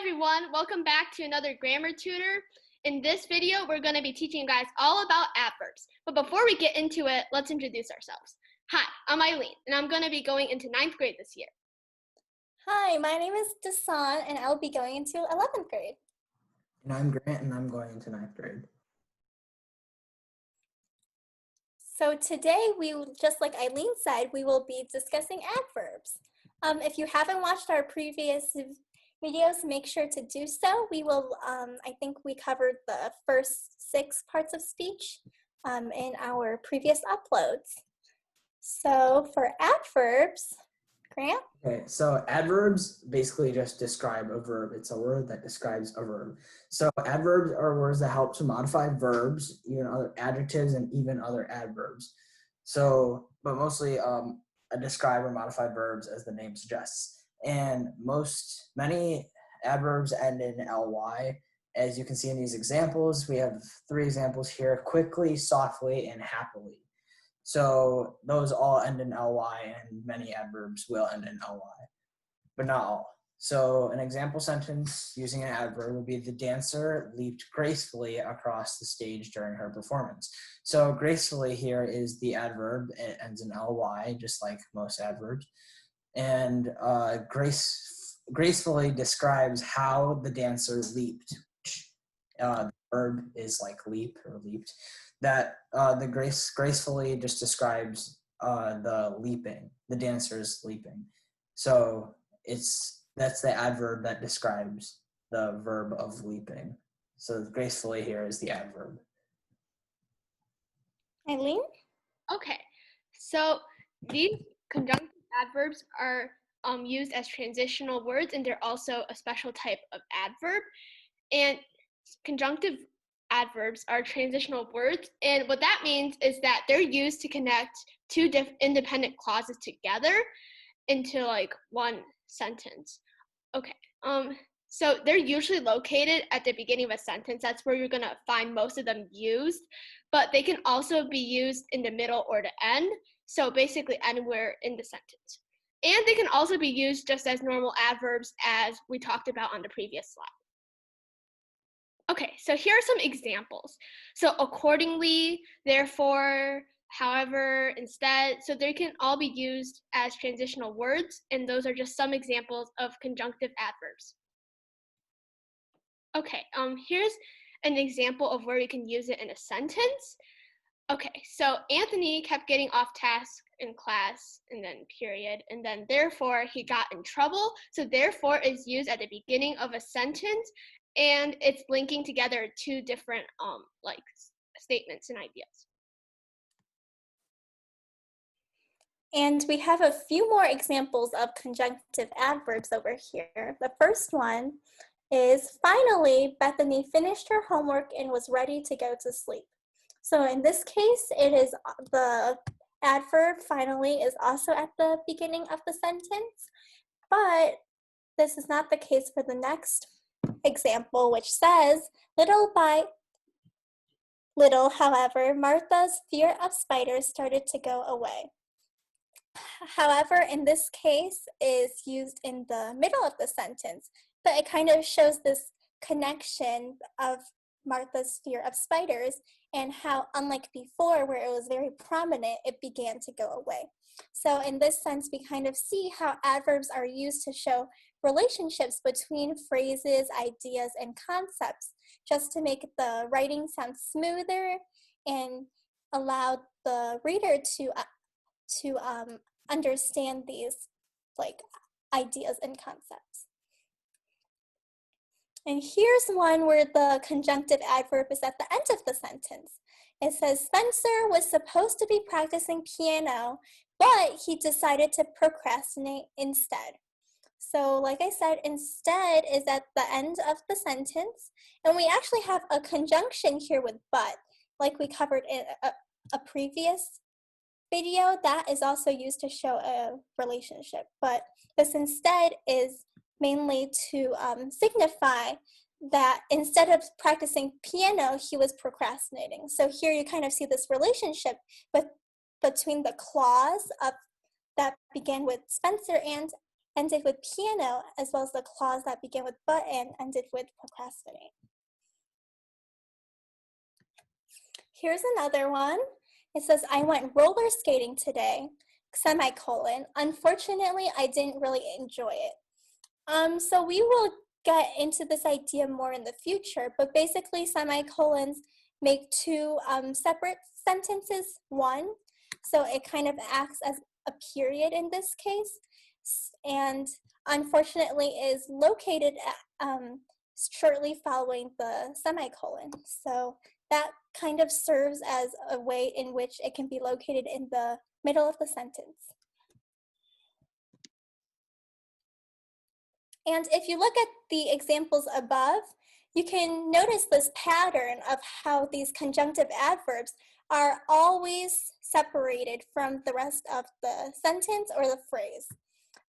everyone, welcome back to another grammar tutor. In this video, we're going to be teaching you guys all about adverbs. But before we get into it, let's introduce ourselves. Hi, I'm Eileen, and I'm going to be going into 9th grade this year. Hi, my name is Dasang, and I'll be going into 11th grade. And I'm Grant, and I'm going into 9th grade. So today, just like Eileen said, we will be discussing adverbs. If you haven't watched our previous videos, make sure to do so. We will, I think we covered the first 6 parts of speech in our previous uploads. So for adverbs, Grant? Okay, so adverbs basically just describe a verb. It's a word that describes a verb. So adverbs are words that help to modify verbs, even other adjectives, and even other adverbs. So, but mostly describe or modify verbs, as the name suggests. And many adverbs end in ly. As you can see in these examples, we have 3 examples here: quickly, softly, and happily. So those all end in ly, and many adverbs will end in ly, but not all. So an example sentence using an adverb would be: the dancer leaped gracefully across the stage during her performance. So gracefully here is the adverb. It ends in ly, just like most adverbs. And gracefully describes how the dancer leaped. The verb is like leap or leaped. That the gracefully just describes the leaping, the dancer's leaping. So that's the adverb that describes the verb of leaping. So gracefully here is the adverb. Eileen? Okay, so these conjunctive adverbs are used as transitional words, and they're also a special type of adverb. And conjunctive adverbs are transitional words, and what that means is that they're used to connect 2 independent clauses together into like one sentence. Okay, so they're usually located at the beginning of a sentence. That's where you're gonna find most of them used, but they can also be used in the middle or the end, so basically anywhere in the sentence. And they can also be used just as normal adverbs, as we talked about on the previous slide. Okay, so here are some examples. So accordingly, therefore, however, instead. So they can all be used as transitional words, and those are just some examples of conjunctive adverbs. Okay, here's an example of where you can use it in a sentence. Okay, so Anthony kept getting off task in class, and then period, and then therefore he got in trouble. So therefore is used at the beginning of a sentence, and it's linking together 2 different like statements and ideas. And we have a few more examples of conjunctive adverbs over here. The first one is: finally, Bethany finished her homework and was ready to go to sleep. So in this case, it is the adverb finally is also at the beginning of the sentence, but this is not the case for the next example, which says, little by little, however, Martha's fear of spiders started to go away. However, in this case, is used in the middle of the sentence, but it kind of shows this connection of Martha's fear of spiders and how, unlike before, where it was very prominent, it began to go away. So in this sense, we kind of see how adverbs are used to show relationships between phrases, ideas, and concepts, just to make the writing sound smoother and allow the reader to understand these like ideas and concepts. And here's one where the conjunctive adverb is at the end of the sentence. It says, Spencer was supposed to be practicing piano, but he decided to procrastinate instead. So like I said, instead is at the end of the sentence, and we actually have a conjunction here with but, like we covered in a previous video. That is also used to show a relationship, but this instead is mainly to signify that instead of practicing piano, he was procrastinating. So here you kind of see this relationship between the clause of that began with Spencer and ended with piano, as well as the clause that began with but and ended with procrastinate. Here's another one. It says, I went roller skating today, semicolon. Unfortunately, I didn't really enjoy it. So we will get into this idea more in the future, but basically semicolons make two separate sentences one. So it kind of acts as a period in this case, and unfortunately is located at, shortly following the semicolon. So that kind of serves as a way in which it can be located in the middle of the sentence. And if you look at the examples above, you can notice this pattern of how these conjunctive adverbs are always separated from the rest of the sentence or the phrase.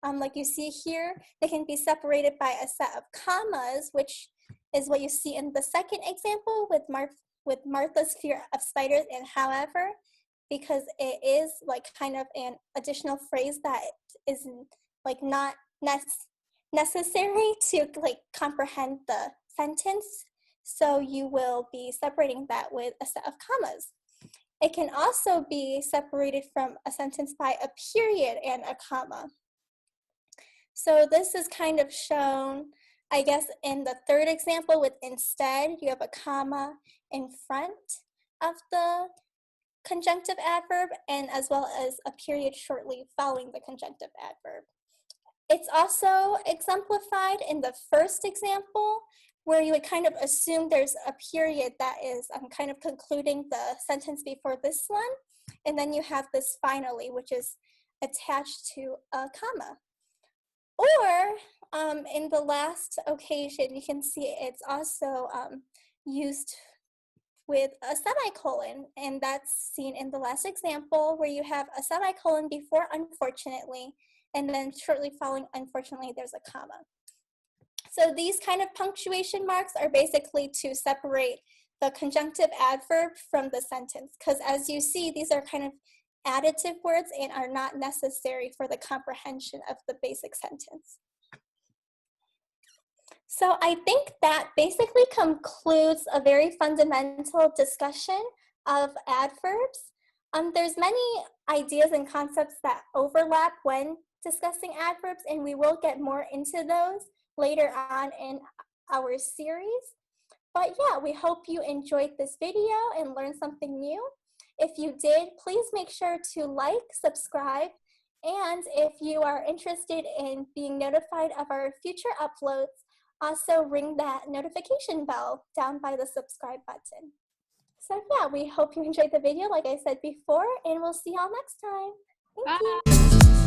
Like you see here, they can be separated by a set of commas, which is what you see in the second example with Martha's fear of spiders and however, because it is like kind of an additional phrase that is like not necessary to like comprehend the sentence. So you will be separating that with a set of commas. It can also be separated from a sentence by a period and a comma. So this is kind of shown, I guess, in the third example with instead, you have a comma in front of the conjunctive adverb and as well as a period shortly following the conjunctive adverb. It's also exemplified in the first example where you would kind of assume there's a period that is kind of concluding the sentence before this one. And then you have this finally, which is attached to a comma. Or in the last occasion, you can see it's also used with a semicolon, and that's seen in the last example where you have a semicolon before unfortunately, and then shortly following unfortunately, there's a comma. So these kind of punctuation marks are basically to separate the conjunctive adverb from the sentence, because as you see, these are kind of additive words and are not necessary for the comprehension of the basic sentence. So I think that basically concludes a very fundamental discussion of adverbs. There's many ideas and concepts that overlap when discussing adverbs, and we will get more into those later on in our series. But yeah, we hope you enjoyed this video and learned something new. If you did, please make sure to like, subscribe, and if you are interested in being notified of our future uploads, also ring that notification bell down by the subscribe button. So yeah, we hope you enjoyed the video like I said before, and we'll see y'all next time. Thank you.